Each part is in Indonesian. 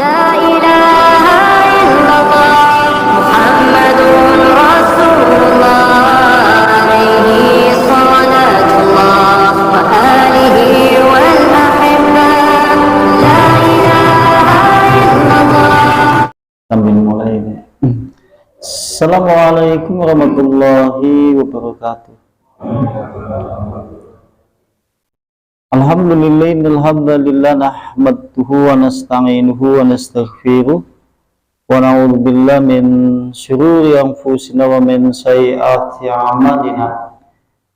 لا إله إلا الله محمد رسول الله عليه صلاة الله وآله والأحبة لا إله إلا الله. Sambil mulai ini. Assalamualaikum warahmatullahi wabarakatuh. Alhamdulillah nahmaduhu wa nasta'inuhu wa nastaghfiruh wa na'udzu billahi min syururi anfusina wa min sayyiati a'malina.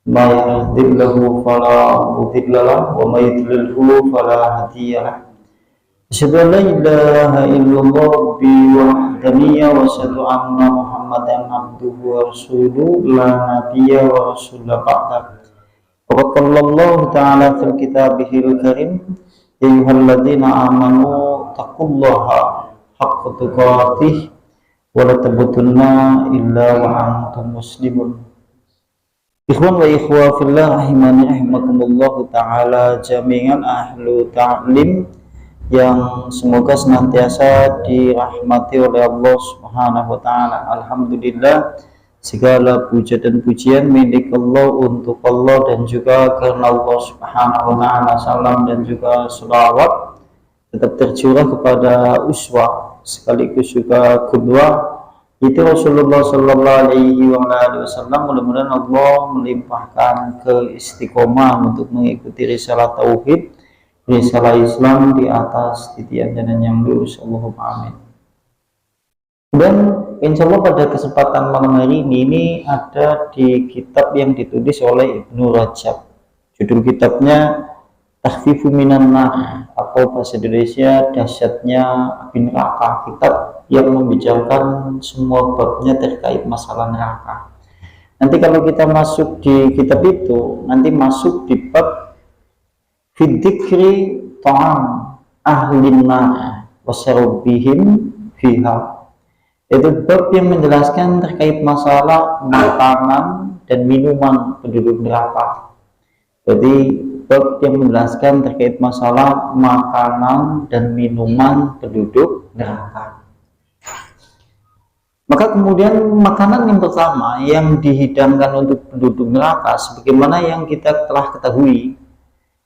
May yahdihillahu fala mudilla lahu wa may yudlilhu fala hadiya lahu. Asyhadu an la ilaha illallah wahdaniyya wa asyhadu anna Muhammadan abduhu wa rasuluhu la nabiyya wa rasula ba'da. Wa qala Allah ta'ala fil kitabihil karim ya ayyuhalladzina amanu taqullaha haqqa tuqatih wa la tamutunna illa wa antum muslimun. Ikhwan wa ikhwa fillah rahimani rahimakumullah ta'ala jami'an ahlu ta'lim yang semoga senantiasa dirahmati oleh Allah Subhanahu wa taala. Alhamdulillah, segala puja dan pujian milik Allah, untuk Allah dan juga karena Allah Subhanahu wa taala. Salam dan juga shalawat tetap tercurah kepada uswah sekaligus juga qudwah itu Rasulullah sallallahu alaihi wasallam. Mudah-mudahan Allah melimpahkan keistiqomah untuk mengikuti risalah tauhid, risalah Islam di atas titian jalan yang lurus. Allahumma amin. Dan insya Allah pada kesempatan malam hari ini ada di kitab yang ditulis oleh Ibnu Rajab. Judul kitabnya Takhfifu Minan Nar, atau bahasa Indonesia dahsyatnya api neraka. Kitab yang membicarakan semua babnya terkait masalah neraka. Nanti kalau kita masuk di kitab itu, nanti masuk di bab fidzikri ta'am ahlin nar wasyarubihim fiha. Itu bab yang menjelaskan terkait masalah makanan dan minuman penduduk neraka. Jadi bab yang menjelaskan terkait masalah makanan dan minuman penduduk neraka. Maka kemudian makanan yang pertama yang dihidangkan untuk penduduk neraka, sebagaimana yang kita telah ketahui,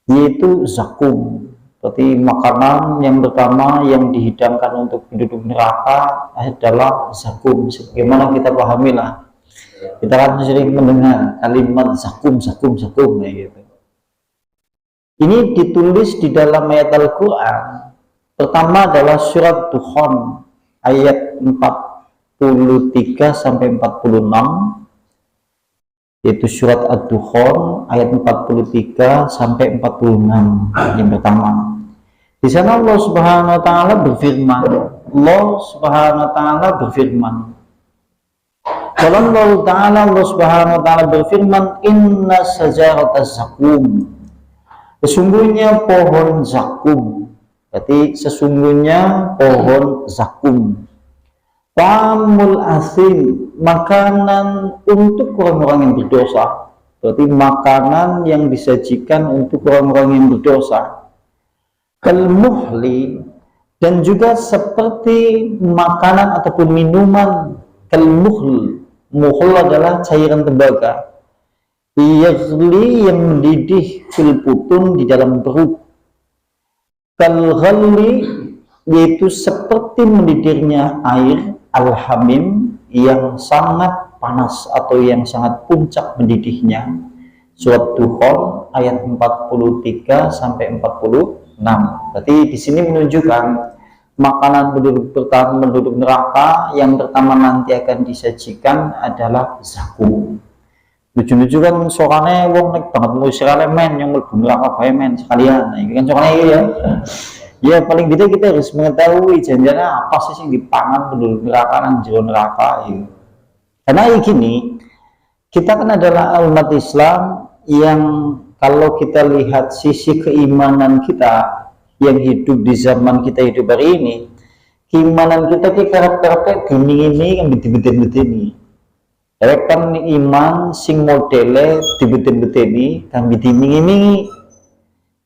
yaitu zakum. Berarti makanan yang pertama yang dihidangkan untuk penduduk neraka adalah zakum. Sebagaimana kita pahami lah, kita kan sering mendengar kalimat zakum gitu. Ini ditulis di dalam ayat Al-Quran. Pertama adalah surat Dukhan ayat 43 sampai 46, yaitu surat Ad-Dukhan ayat 43 sampai 46 yang pertama. Di sana Allah Subhanahu wa taala berfirman. Allah Subhanahu wa taala berfirman. Kalau Allah Subhanahu wa taala berfirman, inna sajarataz zakum. Sesungguhnya pohon zakum. Berarti sesungguhnya pohon zakum. Ta'amul asim, makanan untuk orang-orang yang berdosa. Berarti makanan yang disajikan untuk orang-orang yang berdosa. Kalmuhli, dan juga seperti makanan ataupun minuman kalmuhl. Muhl adalah cairan tembaga. Yaghli, yang mendidih fil putun, di dalam perut. Kalghalli, yaitu seperti mendidihnya air. Al-hamim, yang sangat panas atau yang sangat puncak mendidihnya. Surat Dukhan ayat 43 sampai 46. Berarti di sini menunjukkan makanan penduduk neraka yang pertama nanti akan disajikan adalah zakum. Lucu-lucu kan soalnya wong nek banget mau men yang mlebu neraka bae men sekalian. Nah, ini kan soalnya ya. Ya paling tidak kita harus mengetahui janjinya apa sih yang dipangan penduduk neraka dan jero neraka ya. Karena gini, kita kan adalah umat Islam yang kalau kita lihat sisi keimanan kita yang hidup di zaman kita hidup hari ini, keimanan kita karakter gini-gini yang betul-betul kan iman sing modele dibetin-beteni kang dimingi-mingi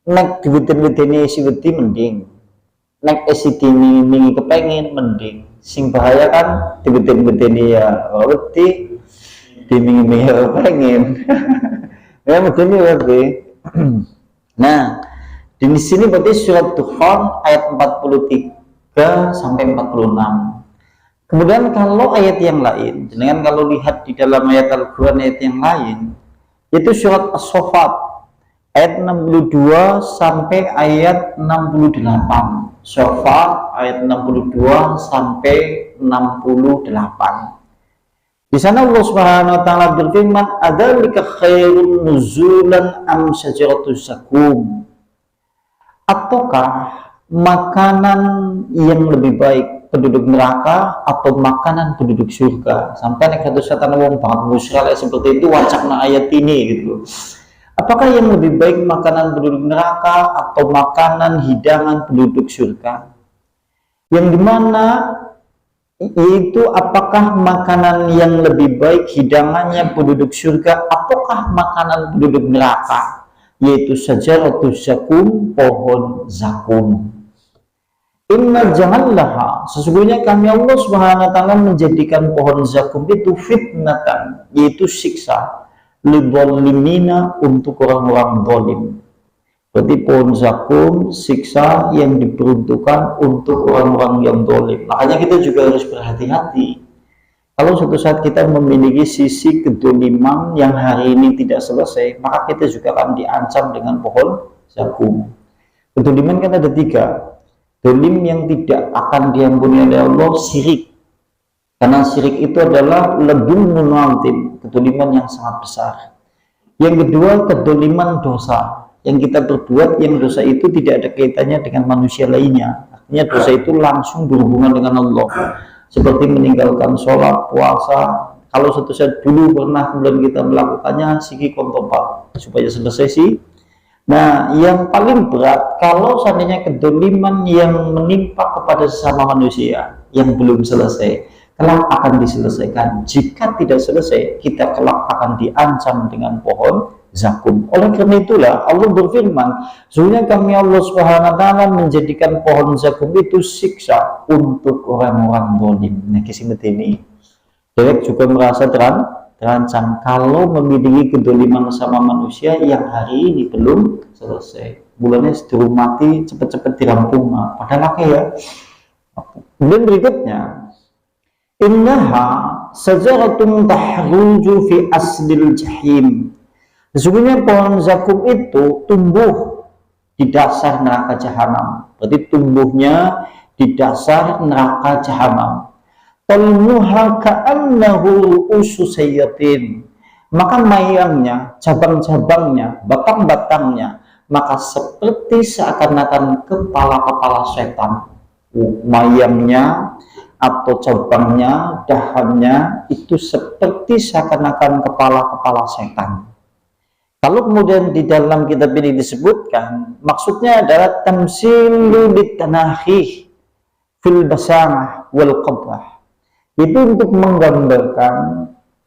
nek dibetin-beteni isi beti mending. nek esi dimingi kepengen mending. Sing bahaya kan dibeten-beteni ya wedi dimingi-mingi kepengen. Ya mungkin berarti. Nah, di sini berarti surat Dukhan ayat 43 sampai 46. Kemudian kalau ayat yang lain, dengan kalau lihat di dalam ayat Al-Quran ayat yang lain, itu surat As-Saffat ayat 62 sampai ayat 68. Saffat ayat 62 sampai 68. Di sana Allah Subhanahu wa taala berfirman, "Adzalika khairun nuzulan am syajaratuz zakum?" Ataukah makanan yang lebih baik penduduk neraka atau makanan penduduk surga? Sampai nek satu setan wong banget musyrik seperti itu wacana ayat ini gitu. Apakah yang lebih baik makanan penduduk neraka atau makanan hidangan penduduk surga? Yang dimana yaitu apakah makanan yang lebih baik hidangannya penduduk surga ataukah makanan penduduk neraka, yaitu syajaratuz zakum, pohon zakum. Inna janganlah, sesungguhnya kami Allah Subhanahu wa taala menjadikan pohon zakum itu fitnatan, yaitu siksa, lidzalimina, untuk orang-orang zalim. Berarti pohon zakum siksa yang diperuntukkan untuk orang-orang yang zalim. Makanya kita juga harus berhati-hati. Kalau suatu saat kita memiliki sisi kedoliman yang hari ini tidak selesai, maka kita juga akan diancam dengan pohon zakum. Kedoliman kan ada 3. Dolim yang tidak akan diampuni oleh Allah, syirik. Karena syirik itu adalah ledulmun azim, kedoliman yang sangat besar. Yang kedua, kedoliman dosa yang kita berbuat, yang dosa itu tidak ada kaitannya dengan manusia lainnya. Artinya dosa itu langsung berhubungan dengan Allah. Seperti meninggalkan sholat, puasa. Kalau suatu saat dulu pernah kemudian kita melakukannya, siki kontopak supaya selesai sih. Nah, yang paling berat kalau seandainya kedoliman yang menimpa kepada sesama manusia yang belum selesai, kelak akan diselesaikan. Jika tidak selesai, kita kelak akan diancam dengan pohon zakum. Oleh karena itulah Allah berfirman, sesungguhnya kami Allah Subhanahu wa taala menjadikan pohon zakum itu siksa untuk orang-orang zalim. Nah, kisimet ini Derek juga merasa terancam kalau memiliki kedoliman sama manusia yang hari ini belum selesai. Bulannya sedang mati, cepat-cepat dirampung. Padahal ya. Kemudian berikutnya, innaha sajaratun tahruju fi aslil jahim. Sesungguhnya pohon zakum itu tumbuh di dasar neraka jahanam. Berarti tumbuhnya di dasar neraka jahanam. Talmuha ka'annahu ususayatin. Maka mayangnya, cabang-cabangnya, batang-batangnya, maka seperti seakan-akan kepala-kepala setan. Mayangnya atau cabangnya, dahannya itu seperti seakan-akan kepala-kepala setan. Kalau kemudian di dalam kitab ini disebutkan, maksudnya adalah tamsilu bitanahih fil basamah wal qabah. Itu untuk menggambarkan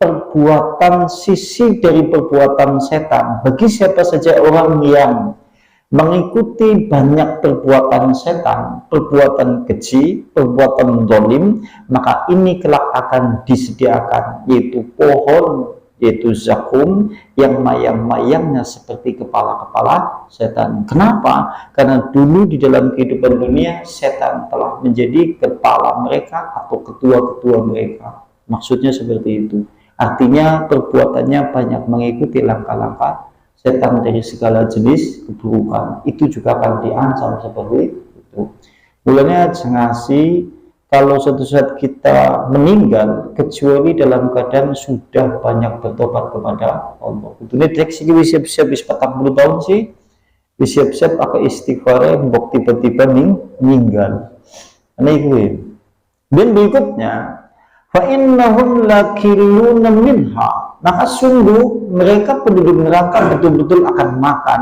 perbuatan sisi dari perbuatan setan bagi siapa saja orang yang mengikuti banyak perbuatan setan, perbuatan keji, perbuatan zalim, maka ini kelak akan disediakan, yaitu pohon, yaitu zakum yang mayang-mayangnya seperti kepala-kepala setan. Kenapa? Karena dulu di dalam kehidupan dunia setan telah menjadi kepala mereka atau ketua-ketua mereka. Maksudnya seperti itu. Artinya perbuatannya banyak mengikuti langkah-langkah setan dari segala jenis keburukan. Itu juga akan diancam seperti itu. Mulanya ngasih kalau suatu saat kita meninggal kecuali dalam keadaan sudah banyak bertobat kepada Allah. Itu nih sih siap-siap 40 tahun sih, siap-siap aku istighfar mbok tiba-tiba meninggal. Nah itu. Dan berikutnya, fa innahum lakiluna minha. Maka sungguh mereka penduduk neraka betul-betul akan makan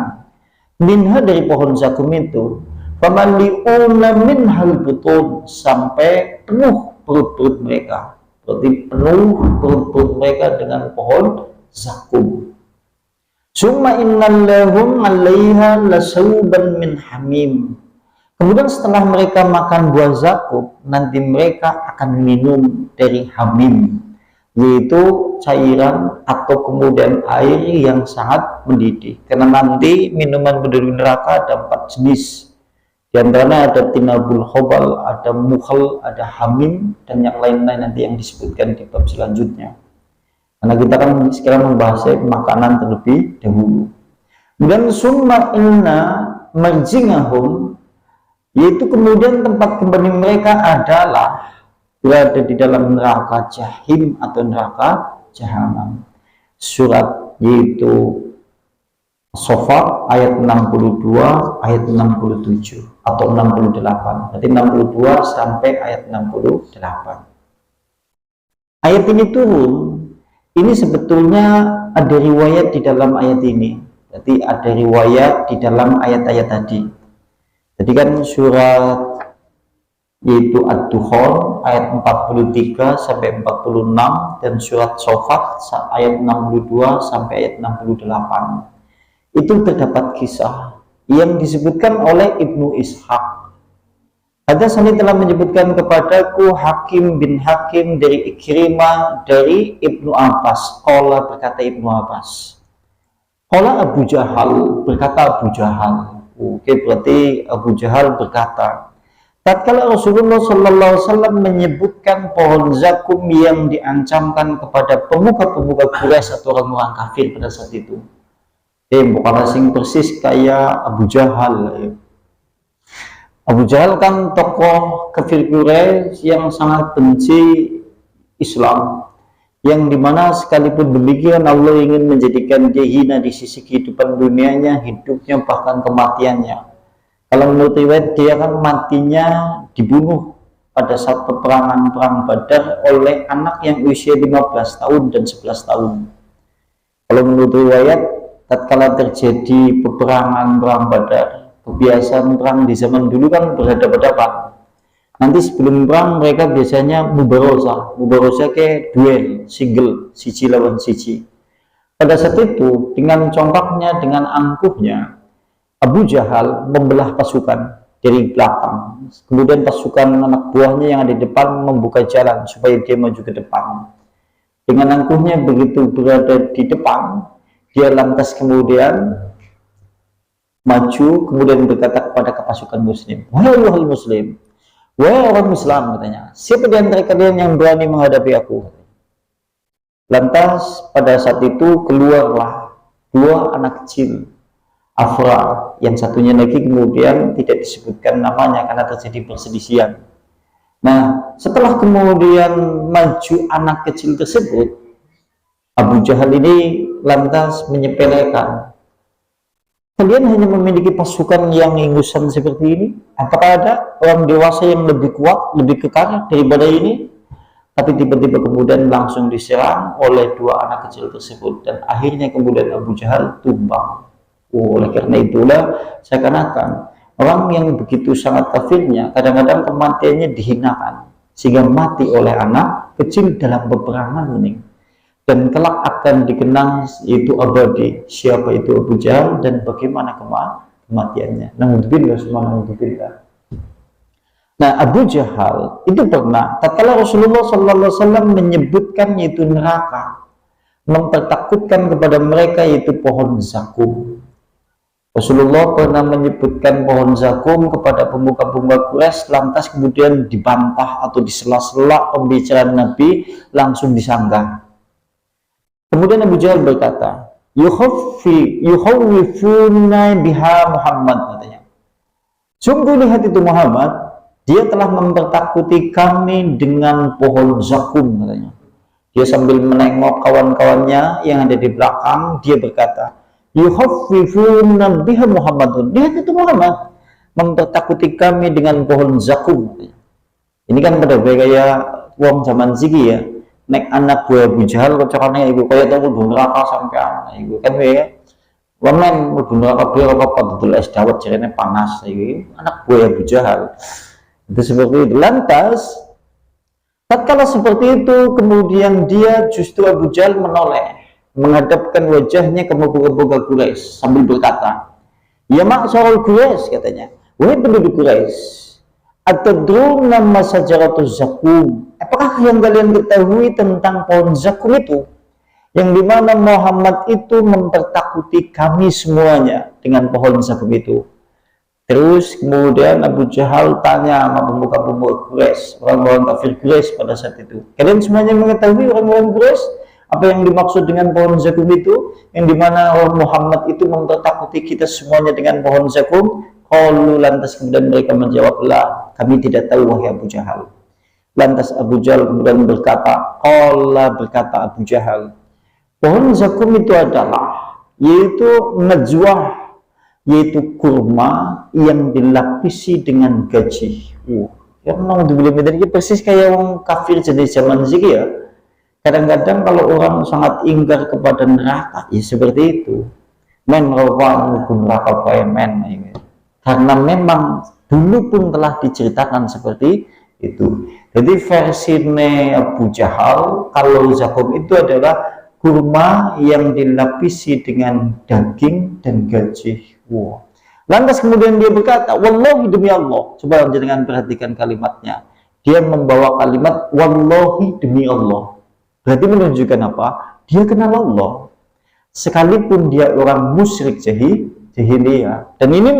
minha dari pohon zakum itu. Famali'una minhal butun, sampai penuh perut-perut mereka. Berarti penuh perut-perut mereka dengan pohon zakum. Summa innal lahum 'alaiha lasauban min hamim. Kemudian setelah mereka makan buah zakum, nanti mereka akan minum dari hamim, yaitu cairan atau kemudian air yang sangat mendidih. Karena nanti minuman penduduk neraka ada 4 jenis. Di antaranya ada tinabul khobal, ada mukhal, ada hamim, dan yang lain-lain nanti yang disebutkan di bab selanjutnya. Karena kita kan sekarang membahas makanan terlebih dahulu. Kemudian summa inna marjingahum, yaitu kemudian tempat kembali mereka adalah berada di dalam neraka jahim atau neraka jahanam. Surat yaitu Shofar ayat 62, ayat 67 atau 68. Berarti 62 sampai ayat 68. Ayat ini turun, ini sebetulnya ada riwayat di dalam ayat ini. Berarti ada riwayat di dalam ayat-ayat tadi. Jadi kan surat yaitu Ad-Dukhan ayat 43 sampai 46 dan surat Shofar ayat 62 sampai ayat 68. Itu terdapat kisah yang disebutkan oleh Ibnu Ishaq. Hadatsani telah menyebutkan kepadaku Hakim bin Hakim dari Ikrimah dari Ibnu Abbas. Qala berkata Ibnu Abbas. Qala Abu Jahal, berkata Abu Jahal. Oke, berarti Abu Jahal berkata, tatkala Rasulullah SAW menyebutkan pohon zakum yang diancamkan kepada pemuka-pemuka Quraisy atau orang-orang kafir pada saat itu. Bukan asing persis kayak Abu Jahal. Abu Jahal kan tokoh kafir Quraisy yang sangat benci Islam, yang dimana sekalipun demikian Allah ingin menjadikan dia hina di sisi kehidupan dunianya, hidupnya, bahkan kematiannya. Kalau menurut riwayat dia kan matinya dibunuh pada saat peperangan Perang Badar oleh anak yang usia 15 tahun dan 11 tahun. Kalau menurut riwayat, tatkala terjadi peperangan Perang Badar, kebiasaan perang di zaman dulu kan berhadapan-hadapan. Nanti sebelum perang mereka biasanya mubarosah kayak duel, single, siji lawan siji. Pada saat itu dengan congkaknya, dengan angkuhnya, Abu Jahal membelah pasukan dari belakang. Kemudian pasukan anak buahnya yang ada di depan membuka jalan supaya dia maju ke depan. Dengan angkuhnya begitu berada di depan, dia lantas kemudian maju, kemudian berkata kepada pasukan muslim, wahai muslim, wahai orang Islam, katanya, siapa di antara kalian yang berani menghadapi aku? Lantas pada saat itu keluarlah 2 anak kecil, Afra, yang satunya lagi kemudian tidak disebutkan namanya karena terjadi perselisihan. Nah, setelah kemudian maju anak kecil tersebut, Abu Jahal ini lantas menyepelekan, kalian hanya memiliki pasukan yang ingusan seperti ini? Apakah ada orang dewasa yang lebih kuat, lebih kekar daripada ini? Tapi tiba-tiba kemudian langsung diserang oleh 2 anak kecil tersebut, dan akhirnya kemudian Abu Jahal tumbang. Oleh karena itulah saya katakan, orang yang begitu sangat kafirnya kadang-kadang kematiannya dihinakan sehingga mati oleh anak kecil dalam peperangan ini. Dan kelak akan dikenang itu abadi siapa itu Abu Jahal dan bagaimana kematiannya. Naudzubillah. Nah, Abu Jahal itu pernah tatkala Rasulullah SAW menyebutkan yaitu neraka, mempertakutkan kepada mereka yaitu pohon zakum. Rasulullah pernah menyebutkan pohon zakum kepada pemuka-pemuka Quraisy, lantas kemudian dibantah atau disela-sela pembicaraan Nabi, langsung disanggah. Kemudian Abu Jahal berkata, yukhawwifuna biha Muhammad, katanya. Sungguh lihat itu Muhammad, dia telah mempertakuti kami dengan pohon zakum, katanya. Dia sambil menengok kawan-kawannya yang ada di belakang, dia berkata, yukhawwifuna biha Muhammadun. Lihat itu Muhammad mempertakuti kami dengan pohon zakum. Ini kan pada kayak wong zaman siki ya. Nek anak buah Abu Jahal kecokannya ibu kaya tau mlebu neraka sampean ibu kan ya wamen mlebu neraka dia apa dodol es dawet jarene panas iki anak buah Abu Jahal itu seperti itu. Lantas tatkala seperti itu kemudian dia justru Abu Jahal menoleh menghadapkan wajahnya ke pemuka Quraisy sambil berkata, ya ma'syarul Quraisy, katanya, Wahai penduduk Quraisy, atadruna ma sajaratuz zakum? Apakah yang kalian ketahui tentang pohon zakum itu? Yang dimana Muhammad itu mempertakuti kami semuanya dengan pohon zakum itu. Terus kemudian Abu Jahal tanya sama pemuka-pemuka Quraisy, orang-orang kafir Quraisy pada saat itu. Kalian semuanya mengetahui orang-orang Quraisy apa yang dimaksud dengan pohon zakum itu? Yang dimana Muhammad itu mempertakuti kita semuanya dengan pohon zakum? Qalu, lantas kemudian mereka menjawab, la, kami tidak tahu wahai Abu Jahal. Lantas Abu Jahal kemudian berkata, qala, berkata Abu Jahal, pohon zakum itu adalah yaitu najwah, yaitu kurma yang dilapisi dengan gaji. Yang mau dibeli persis kayak orang kafir jenis zaman zikir ya. Kadang-kadang kalau orang sangat ingkar kepada neraka, ya seperti itu. Men rawa neraka pae men. Karena memang dulu pun telah diceritakan seperti itu. Jadi versi Abu Jahal, kalau zakum itu adalah kurma yang dilapisi dengan daging dan gaji. Wow. Lantas kemudian dia berkata, wallahi demi Allah. Coba jangan perhatikan kalimatnya. Dia membawa kalimat wallahi demi Allah. Berarti menunjukkan apa? Dia kenal Allah. Sekalipun dia orang musyrik jahiliyah. Dan ini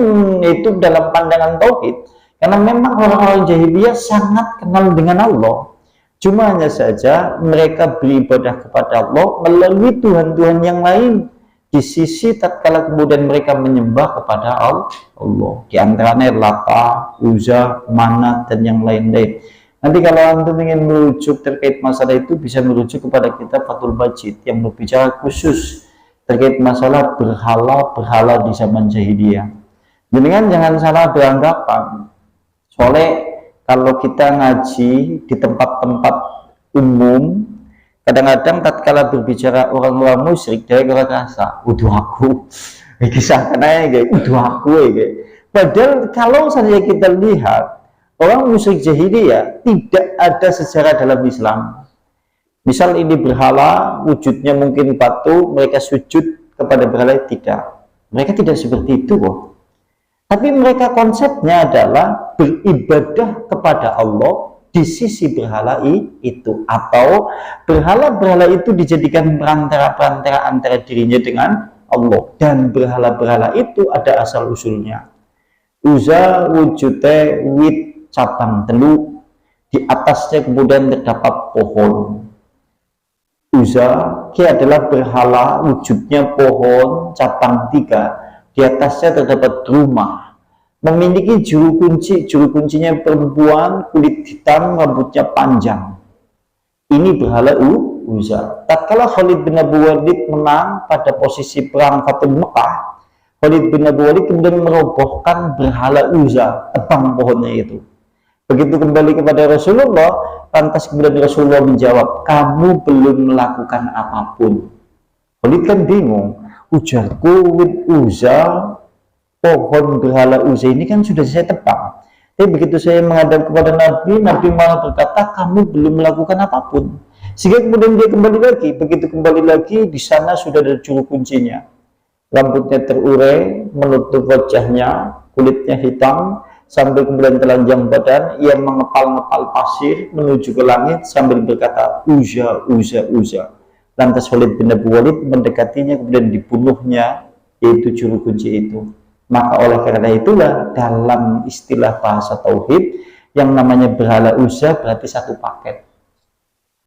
itu dalam pandangan tauhid. Karena memang orang-orang jahiliyah sangat kenal dengan Allah. Cuma hanya saja mereka beribadah kepada Allah melalui Tuhan-Tuhan yang lain. Di sisi tatkala kemudian mereka menyembah kepada Allah, di antaranya Lata, Uzza, Manat, dan yang lain-lain. Nanti kalau antum ingin merujuk terkait masalah itu, bisa merujuk kepada kitab Fathul Majid yang berbicara khusus terkait masalah berhala di zaman jahiliyah. Jadi jangan salah beranggapan. Soalnya kalau kita ngaji di tempat-tempat umum, kadang-kadang tatkala berbicara orang-orang musyrik, dia rasa, udah aku, kisah kenanya kayak, udah aku, kayak. Padahal kalau saja kita lihat orang musyrik jahiliyah tidak ada sejarah dalam Islam. Misal ini berhala, wujudnya mungkin batu, mereka sujud kepada berhala, tidak. Mereka tidak seperti itu kok. Tapi mereka konsepnya adalah beribadah kepada Allah di sisi berhala itu, atau berhala-berhala itu dijadikan perantara antara dirinya dengan Allah, dan berhala-berhala itu ada asal usulnya. Uzza wujudnya wit cabang telu, di atasnya kemudian terdapat pohon. Uzza adalah berhala wujudnya pohon cabang 3, di atasnya terdapat rumah. Memiliki juru kuncinya perempuan, kulit hitam, rambutnya panjang. Ini berhala Uzza. Tatkala Khalid bin Abu Walid menang pada posisi perang Fatul Mekah, Khalid bin Abu Walid kemudian merobohkan berhala Uzza, tebang pohonnya itu. Begitu kembali kepada Rasulullah, lantas kemudian Rasulullah menjawab, kamu belum melakukan apapun. Khalid kan bingung, ujarku wid Uzza, pohon berhala Uzza ini kan sudah saya tebang. Tapi begitu saya menghadap kepada Nabi, Nabi malah berkata, kamu belum melakukan apapun. Sehingga kemudian dia kembali lagi. Begitu kembali lagi, di sana sudah ada juru kuncinya. Rambutnya terurai, menutup wajahnya, kulitnya hitam, sambil kemudian telanjang badan, ia mengepal-ngepal pasir menuju ke langit sambil berkata, Uzza, Uzza, Uzza. Lantas Khalid bin Abu Walid mendekatinya, kemudian dibunuhnya, yaitu juru kunci itu. Maka oleh karena itulah dalam istilah bahasa tauhid yang namanya berhala Uzza berarti satu paket.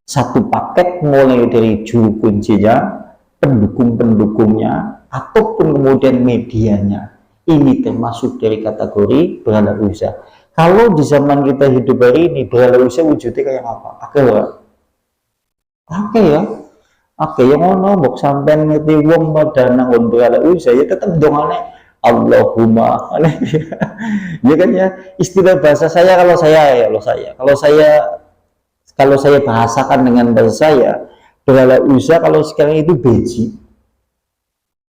Satu paket mulai dari juru kuncinya, pendukung-pendukungnya, ataupun kemudian medianya. Ini termasuk dari kategori berhala Uzza. Kalau di zaman kita hidup hari ini, berhala Uzza wujudnya kayak apa? Oke ya. Oke yang ngono mbok sampean ngerti wong pada nangon berhala Uzza ya tetap dongane Allahumma. Ya kan ya, istilah bahasa saya kalau saya bahasakan dengan bahasa saya, berhala Uzza kalau sekarang itu beji.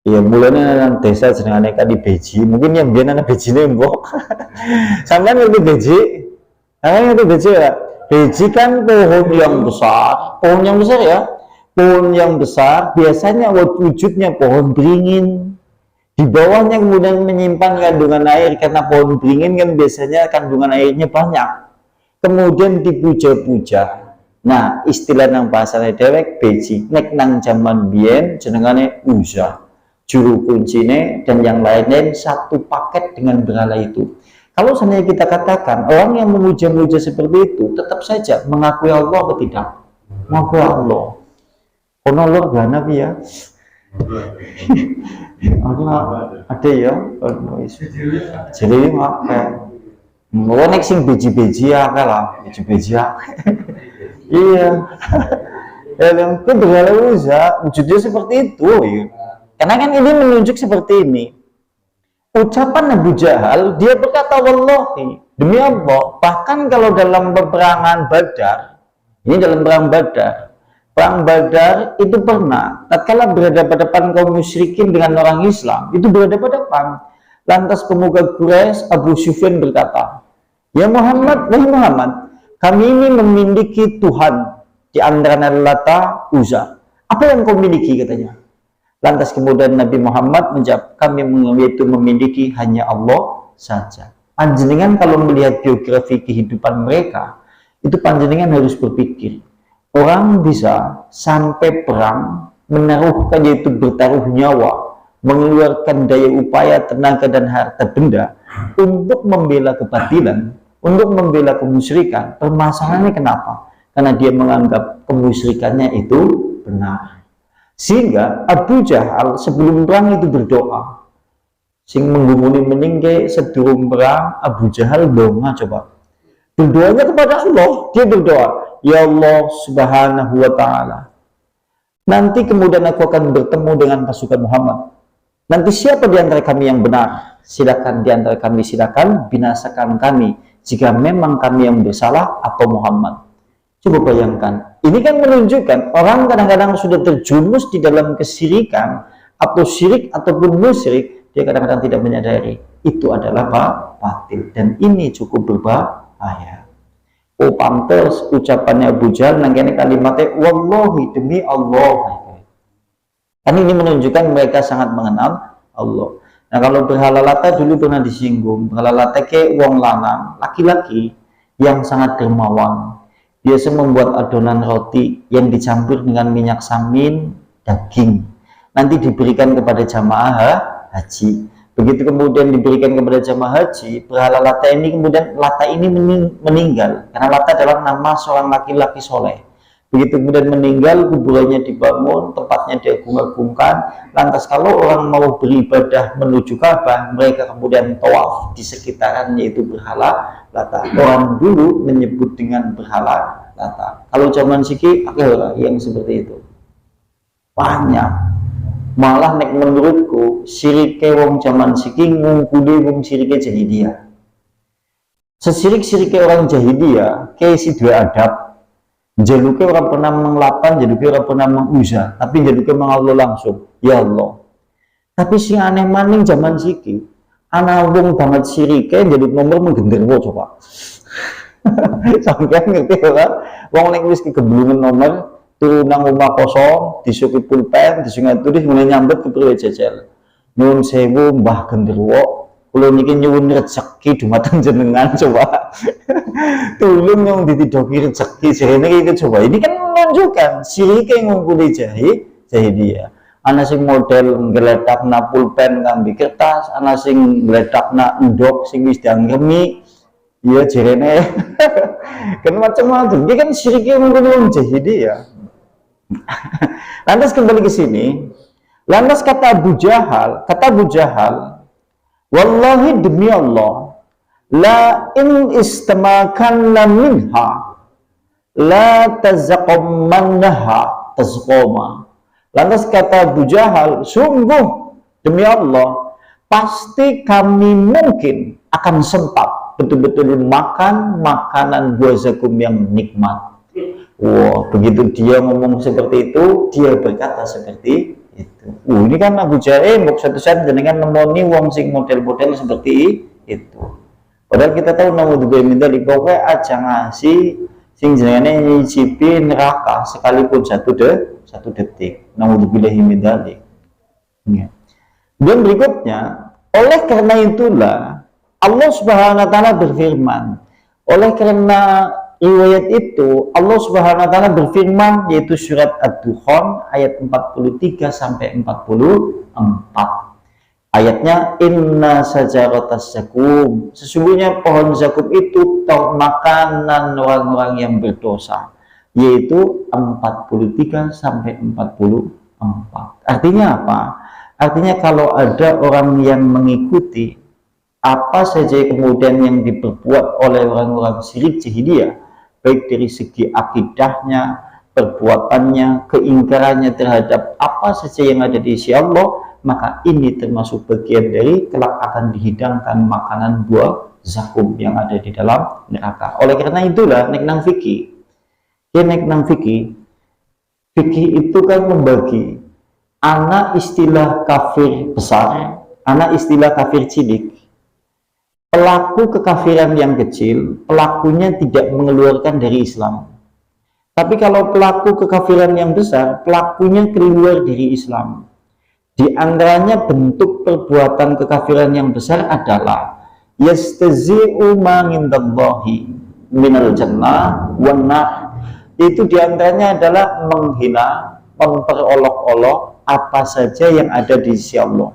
Ya mulanya desa jenenge kan di beji, mungkin yang biyen ana bejine mbok. Sampeyan ngerti beji? Ngerti beji ya? Beji kan pohon yang besar ya. Pohon yang besar biasanya wujudnya pohon beringin. Di bawahnya kemudian menyimpan kandungan air, karena pohon beringin kan biasanya kandungan airnya banyak. Kemudian dipuja-puja. Nah, istilah nang bahasane dewek beji nek nang zaman biyen jenengane Uzza. Juru kuncine dan yang lain-lain satu paket dengan berhala itu. Kalau seandainya kita katakan orang yang memuja-muja seperti itu tetap saja mengakui Allah atau tidak? Mengakui Allah. Ono lor gana ya. Allah ada ya. Jadi makai. Mau nek sing beji-beji akeh lah, beji-beji akeh. Iya. Yang itu berhala Uzza, wujudnya seperti itu ya. Karena kan ini menunjuk seperti ini. Ucapan Abu Jahal, dia berkata wallahi, demi Allah, bahkan kalau dalam peperangan Badar, ini dalam perang Badar itu pernah, tatkala berhadapan kaum musyrikin dengan orang Islam, itu berhadapan. Lantas pemuka Quraisy Abu Sufyan berkata, ya Muhammad, wahai Muhammad, kami ini memiliki Tuhan, di antara Lata, Uzza. Apa yang kau miliki katanya? Lantas kemudian Nabi Muhammad menjawab, kami itu memiliki hanya Allah saja. Panjenengan kalau melihat biografi kehidupan mereka, itu panjenengan harus berpikir, orang bisa sampai perang, menaruhkan yaitu bertaruh nyawa, mengeluarkan daya upaya, tenaga dan harta benda untuk membela kebatilan, untuk membela kemusyrikan. Permasalahannya kenapa? Karena dia menganggap kemusyrikannya itu benar. Sehingga Abu Jahal sebelum perang itu berdoa. Sing menggumuni meninggal sebelum perang, Abu Jahal doa coba. Berdoanya kepada Allah, dia berdoa, ya Allah subhanahu wa ta'ala, nanti kemudian aku akan bertemu dengan pasukan Muhammad. Nanti siapa di antara kami yang benar? Silakan di antara kami, silakan binasakan kami jika memang kami yang bersalah atau Muhammad. Coba bayangkan, ini kan menunjukkan orang kadang-kadang sudah terjumus di dalam kesyirikan atau syirik ataupun musyrik, dia kadang-kadang tidak menyadari itu adalah batil, dan ini cukup berbahaya. Oh pantes ucapannya Abu Jahal nangkene kalimatnya wallahi, demi Allah. Kan ini menunjukkan mereka sangat mengenal Allah. Nah kalau berhala Lata dulu pernah disinggung, berhala Lata ke wong lanang, laki-laki yang sangat dermawan. Biasa membuat adonan roti yang dicampur dengan minyak samin, daging. Nanti diberikan kepada jamaah haji. Begitu kemudian diberikan kepada jamaah haji, berhala Lata ini kemudian Lata ini meninggal. Karena Lata adalah nama seorang laki-laki soleh. Begitu kemudian meninggal, kuburannya dibangun, tempatnya diagung-agungkan. Lantas kalau orang mau beribadah menuju Ka'bah, mereka kemudian tawaf di sekitarannya itu berhala Lata. Orang dulu menyebut dengan berhala Lata. Kalau zaman siki akhirnya yang seperti itu banyak. Malah nek menurutku sirike wong zaman siki ngungkuli wong sirike jahiliyah. Sesirik-sirike orang jahiliyah kayak si dua adab. Jaluke orang pernah mengelapan, jaluke orang pernah menguzza, tapi jaluke mengallah langsung, ya Allah. Tapi si aneh maning zaman siki, anak wong banget sirike, jaluk nomor menggenderwo coba. Sampai ngerti ora? Wong nek wis kegebulungan nomor, turu nang omah kosong, disuki pulpen, disungai tulis mulai nyambet ke priwe jajal. Nyuwun sewu Mbah Genderwo, kula niki nyuwun rezeki dumateng jenengan coba. Tulung yang ditidoki rezeki jarene iki coba. Ini kan menunjukkan sirike ngungkuli jahiliyah. Ana sing model ngletakna pulpen ngambil kertas, ana sing ngletakna endok sing wis dianggemi. Iya jarene. Kan macam-macam. Iki kan sirike ngungkuli jahiliyah. Lantas kembali ke sini. Lantas kata Abu Jahal, wallahi demi Allah, la in istamakanna minha la tazaqamannaha tazqoma. Lantas kata Abu Jahal, sungguh demi Allah, pasti kami mungkin akan sempat betul-betul makan makanan buah zakum yang nikmat. Wow, begitu dia ngomong seperti itu, dia berkata seperti itu. Ini kan Abu Jahal, satu saat jenengan nemoni wong sing model-model seperti itu. Padahal kita tahu naudzubillah min dzalik, pokoknya aja ngasih sing jenenge nyicipi neraka sekalipun satu detik. Naudzubillah min dzalik. Ya. Dan berikutnya, oleh karena itulah Allah Subhanahu wa taala berfirman, oleh karena riwayat itu Allah Subhanahu wa taala berfirman, yaitu surat Ad-Dukhan ayat 43 sampai 44. Ayatnya, inna sajaratas zakum, sesungguhnya pohon zakum itu makanan orang-orang yang berdosa, yaitu 43 sampai 44. Artinya apa? Artinya kalau ada orang yang mengikuti apa saja kemudian yang diperbuat oleh orang-orang syirik jahiliyah, baik dari segi akidahnya, perbuatannya, keingkarannya terhadap apa saja yang ada di sisi Allah, maka ini termasuk bagian dari kelak akan dihidangkan makanan buah zakum yang ada di dalam neraka. Oleh karena itulah nek nang fikih, fikih itu kan membagi ana istilah kafir besar, ana istilah kafir cilik. Pelaku kekafiran yang kecil, pelakunya tidak mengeluarkan dari Islam. Tapi kalau pelaku kekafiran yang besar, pelakunya keluar dari Islam. Di antaranya bentuk perbuatan kekafiran yang besar adalah yastazi'u ma indallahi minal jannah wan nar. Itu diantaranya adalah menghina, memperolok-olok apa saja yang ada di sisi Allah.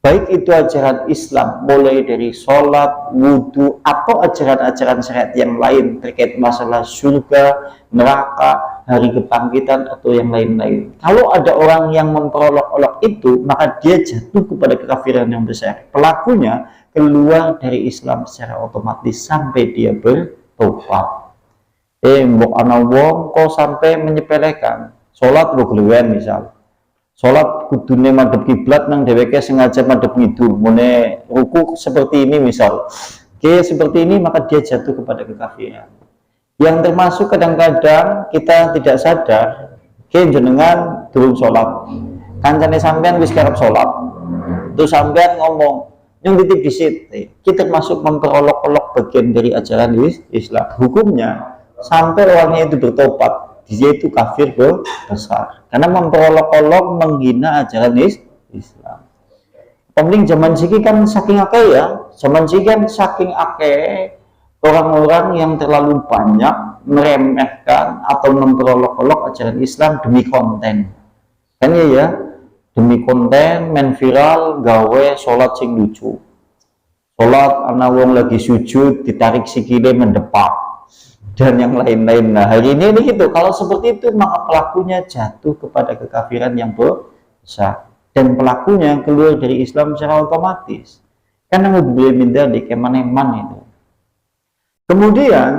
Baik itu ajaran Islam, mulai dari sholat, wudhu, atau ajaran-ajaran syariat yang lain terkait masalah surga, neraka, hari kebangkitan, atau yang lain-lain. Kalau ada orang yang memperolok-olok itu, maka dia jatuh kepada kekafiran yang besar. Pelakunya keluar dari Islam secara otomatis sampai dia bertobat. Mbok ana wong kok sampai menyepelekan sholat keluwen misal. Sholat kudune madhep kiblat nang dheweke sengaja madhep ngidul, mune ruku seperti ini misal. Oke, seperti ini maka dia jatuh kepada kekafiran. Yang termasuk kadang-kadang kita tidak sadar, jenengan durung sholat. Kancane sampean wis karep sholat. Terus sampean ngomong, "Nyung titip disit." Kita termasuk memperolok-olok bagian dari ajaran Islam. Hukumnya sampai orangnya itu bertobat, dia itu kafir besar karena memperolok-olok menghina ajaran Islam. Penting zaman siki kan saking akeh ya, zaman siki kan saking akeh orang-orang yang terlalu banyak meremehkan atau memperolok-olok ajaran Islam demi konten. Kan ya, demi konten main viral gawe sholat sing lucu. Sholat ana wong lagi sujud ditarik sikile mendepak dan yang lain-lain. Nah, hari ini gitu. Kalau seperti itu maka pelakunya jatuh kepada kekafiran yang besar dan pelakunya keluar dari Islam secara otomatis. Karena boleh minta di kemaneman itu. Kemudian